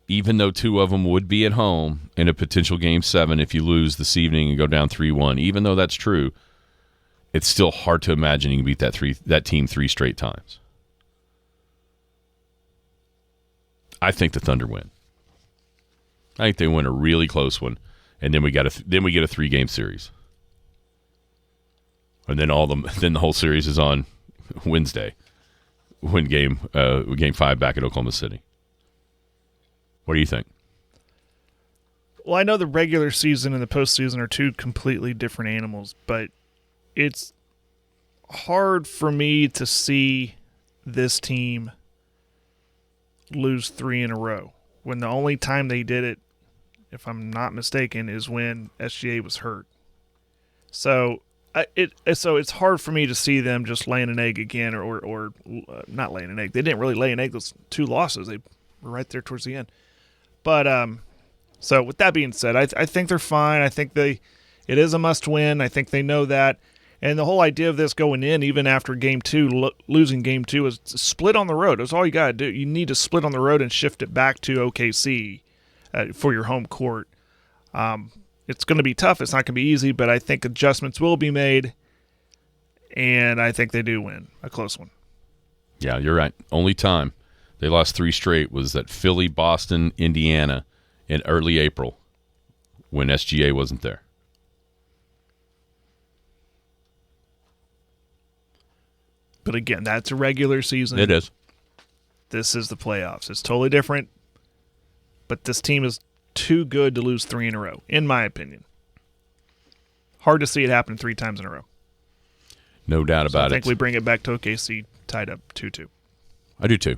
even though 2 of them would be at home in a potential Game 7 if you lose this evening and go down 3-1, even though that's true, it's still hard to imagine you can beat that team 3 straight times. I think the Thunder win. I think they win a really close one, and then we get a 3-game series, and then the whole series is on Wednesday, when game 5 back at Oklahoma City. What do you think? Well, I know the regular season and the postseason are 2 completely different animals, but it's hard for me to see this team lose 3 in a row when the only time they did it, if I'm not mistaken, is when SGA was hurt. So it's hard for me to see them just laying an egg again, or not laying an egg. They didn't really lay an egg. Those 2 losses, they were right there towards the end. But so with that being said, I think they're fine. I think it is a must-win. I think they know that. And the whole idea of this going in, even after Game 2, losing Game 2, is to split on the road. That's all you got to do. You need to split on the road and shift it back to OKC for your home court. It's going to be tough. It's not going to be easy, but I think adjustments will be made, and I think they do win. A close one. Yeah, you're right. Only time they lost 3 straight was at Philly, Boston, Indiana in early April when SGA wasn't there. But again, that's a regular season. It is. This is the playoffs. It's totally different. But this team is too good to lose 3 in a row, in my opinion. Hard to see it happen 3 times in a row. No doubt about it. I think we bring it back to OKC tied up 2-2. I do too.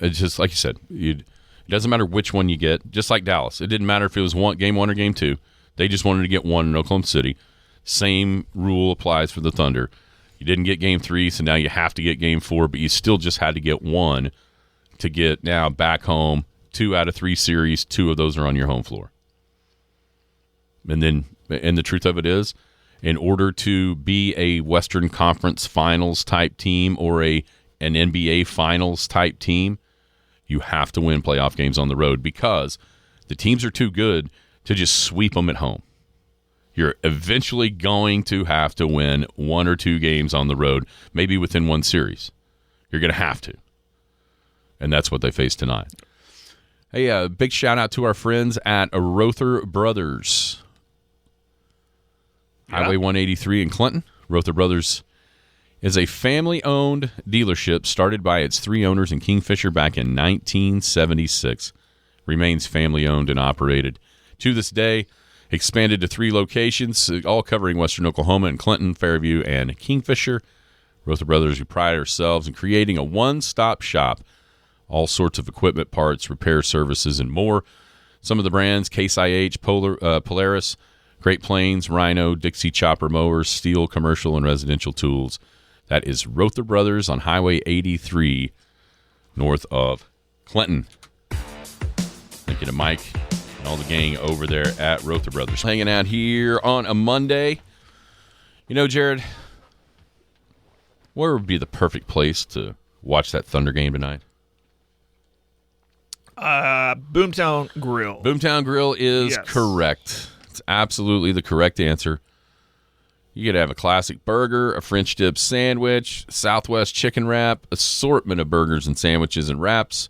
It's just like you said. It doesn't matter which one you get. Just like Dallas, it didn't matter if it was game 1 or game 2. They just wanted to get 1 in Oklahoma City. Same rule applies for the Thunder. You didn't get game 3, so now you have to get game 4, but you still just had to get 1 to get now back home. 2 out of 3 series, 2 of those are on your home floor. And the truth of it is, in order to be a Western Conference Finals type team or an NBA Finals type team, you have to win playoff games on the road because the teams are too good to just sweep them at home. You're eventually going to have to win 1 or 2 games on the road, maybe within 1 series. You're going to have to. And that's what they face tonight. Hey, big shout out to our friends at Rother Brothers. Yeah. Highway 183 in Clinton. Rother Brothers is a family-owned dealership started by its 3 owners in Kingfisher back in 1976. Remains family-owned and operated to this day. Expanded to 3 locations, all covering western Oklahoma in Clinton, Fairview, and Kingfisher. Rother Brothers, we pride ourselves in creating a one-stop shop. All sorts of equipment, parts, repair services, and more. Some of the brands, Case IH, Polaris, Great Plains, Rhino, Dixie Chopper Mowers, Steel, Commercial, and Residential Tools. That is Rother Brothers on Highway 83, north of Clinton. Thank you to Mike and all the gang over there at Rother Brothers. Hanging out here on a Monday. You know, Jared, where would be the perfect place to watch that Thunder game tonight? Boomtown Grill. Boomtown Grill is correct. It's absolutely the correct answer. You could have a classic burger, a French dip sandwich, Southwest chicken wrap, assortment of burgers and sandwiches and wraps.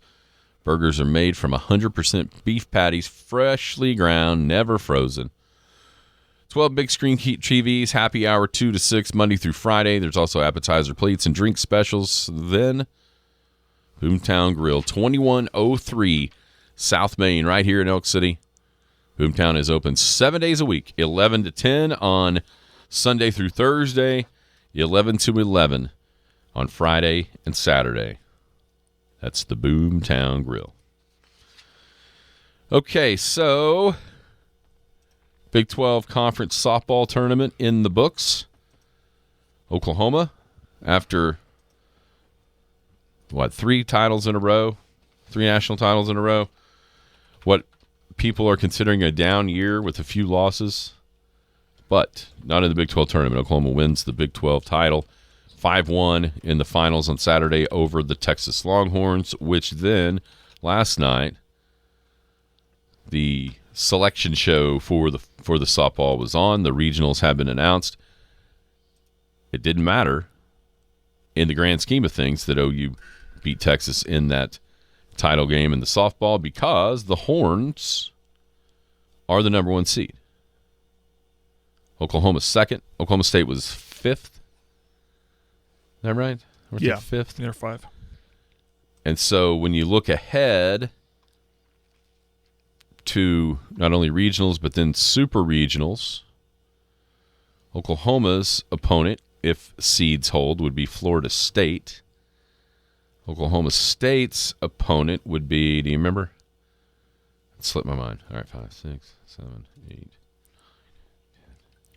Burgers are made from 100% beef patties, freshly ground, never frozen. 12 big screen TVs, happy hour 2 to 6, Monday through Friday. There's also appetizer plates and drink specials. Then, Boomtown Grill, 2103 South Main, right here in Elk City. Boomtown is open 7 days a week, 11 to 10 on Sunday through Thursday, 11 to 11 on Friday and Saturday. That's the Boomtown Grill. Okay, so Big 12 Conference softball tournament in the books. Oklahoma, after, 3 titles in a row, 3 national titles in a row. What people are considering a down year with a few losses. But not in the Big 12 tournament. Oklahoma wins the Big 12 title 5-1 in the finals on Saturday over the Texas Longhorns, which then last night the selection show for the softball was on. The regionals have been announced. It didn't matter in the grand scheme of things that OU beat Texas in that title game in the softball because the Horns are the number 1 seed. Oklahoma's second. Oklahoma State was 5th. Is that right? Yeah. 5th. They're 5. And so when you look ahead to not only regionals but then super regionals, Oklahoma's opponent, if seeds hold, would be Florida State. Oklahoma State's opponent would be, do you remember? It slipped my mind. All right, 5, 6, 7, 8.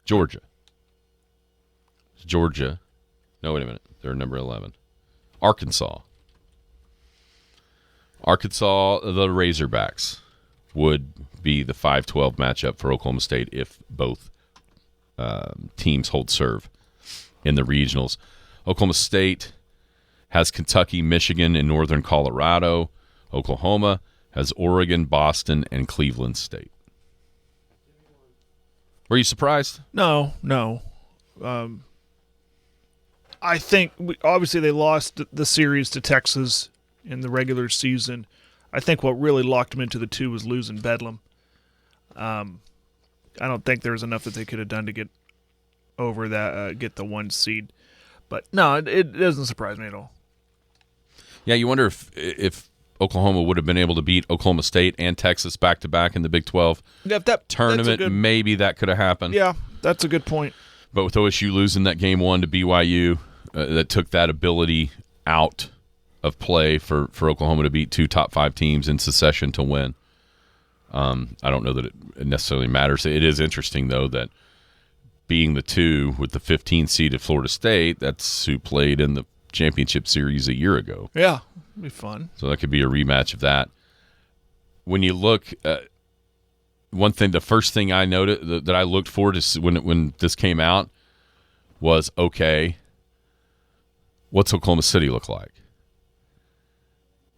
Georgia. No, wait a minute. They're number 11. Arkansas. The Razorbacks would be the 5-12 matchup for Oklahoma State if both teams hold serve in the regionals. Oklahoma State has Kentucky, Michigan, and Northern Colorado. Oklahoma has Oregon, Boston, and Cleveland State. Were you surprised? No. I think, obviously, they lost the series to Texas in the regular season. I think what really locked them into the 2 was losing Bedlam. I don't think there was enough that they could have done to get over that, get the 1 seed. But, no, it doesn't surprise me at all. Yeah, you wonder if Oklahoma would have been able to beat Oklahoma State and Texas back-to-back in the Big 12 tournament. Maybe that could have happened. Yeah, that's a good point. But with OSU losing that Game 1 to BYU, that took that ability out of play for Oklahoma to beat 2 top 5 teams in succession to win. I don't know that it necessarily matters. It is interesting, though, that being the 2 with the 15th seed at Florida State, that's who played in the championship series a year ago. Yeah, it'd be fun. So that could be a rematch of that. When you look, the first thing I noted that I looked for when this came out was, okay, what's Oklahoma City look like?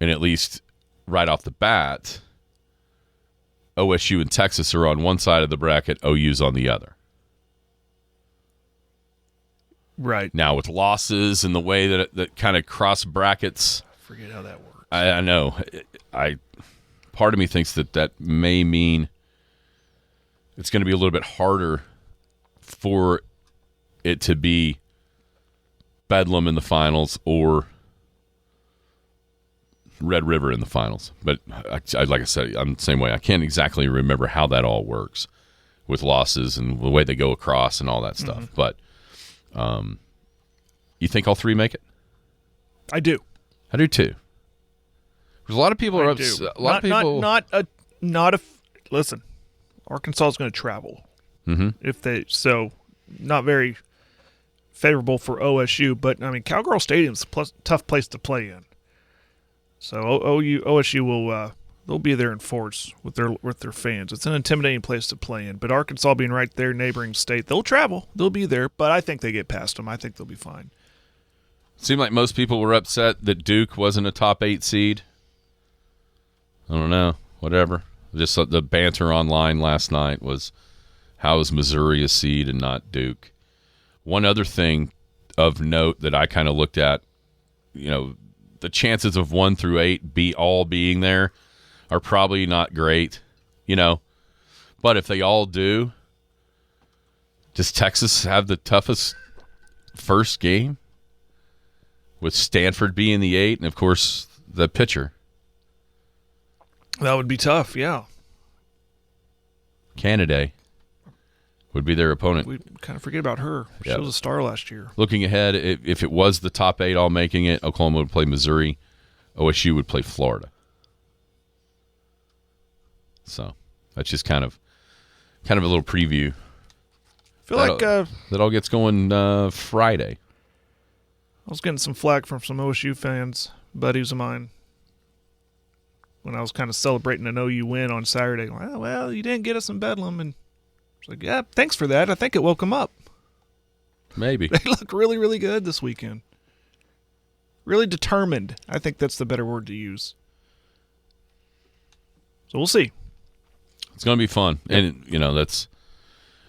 And at least right off the bat, OSU and Texas are on one side of the bracket, OU's on the other. Right. Now with losses and the way that kind of cross brackets. I forget how that works. I know. Part of me thinks that may mean it's going to be a little bit harder for it to be Bedlam in the finals or Red River in the finals. But like I said, I'm the same way. I can't exactly remember how that all works with losses and the way they go across and all that stuff. Mm-hmm. But you think all 3 make it? I do. I do too. There's a lot of people are upset. A lot of people. Listen, Arkansas is going to travel. Mm-hmm. Not very favorable for OSU. But I mean, Cowgirl Stadium's a tough place to play in. So OSU will they'll be there in force with their fans. It's an intimidating place to play in. But Arkansas being right there, neighboring state, they'll travel. They'll be there. But I think they get past them. I think they'll be fine. Seemed like most people were upset that Duke wasn't a top 8 seed. I don't know. Whatever. Just the banter online last night was, how is Missouri a seed and not Duke? One other thing of note that I kind of looked at, the chances of 1 through 8 all being there are probably not great, But if they all do, does Texas have the toughest first game? With Stanford being the 8 and, of course, the pitcher. That would be tough, yeah. Canada would be their opponent. We kind of forget about her. She was a star last year. Looking ahead, if it was the top 8 all making it, Oklahoma would play Missouri. OSU would play Florida. So that's just kind of a little preview. I feel like that all gets going Friday. I was getting some flack from some OSU fans, buddies of mine, when I was kind of celebrating an OU win on Saturday. Well, you didn't get us in Bedlam. And I was like, yeah, thanks for that. I think it woke them up. Maybe. They look really, really good this weekend. Really determined. I think that's the better word to use. So we'll see. It's going to be fun. Yep. And,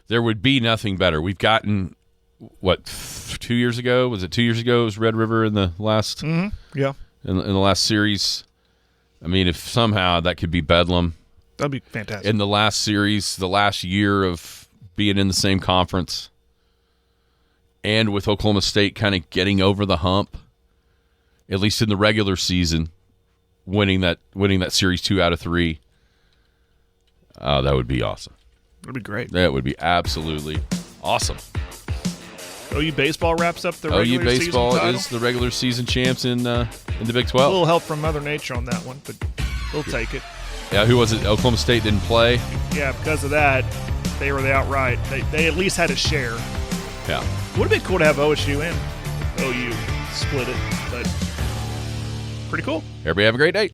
there would be nothing better. We've gotten... 2 years ago? Was it 2 years ago? It was Red River in the last, yeah, in the last series. I mean, if somehow that could be Bedlam, that'd be fantastic. In the last series, the last year of being in the same conference, and with Oklahoma State kind of getting over the hump, at least in the regular season, winning that series 2 out of 3. That would be awesome. That'd be great. That would be absolutely awesome. OU baseball wraps up the regular season. OU baseball title. is the regular season champs in the Big 12. A little help from Mother Nature on that one, but we'll take it. Yeah, who was it? Oklahoma State didn't play. Yeah, because of that, they were the outright. They at least had a share. Yeah, would have been cool to have OSU and OU split it, but pretty cool. Everybody have a great day.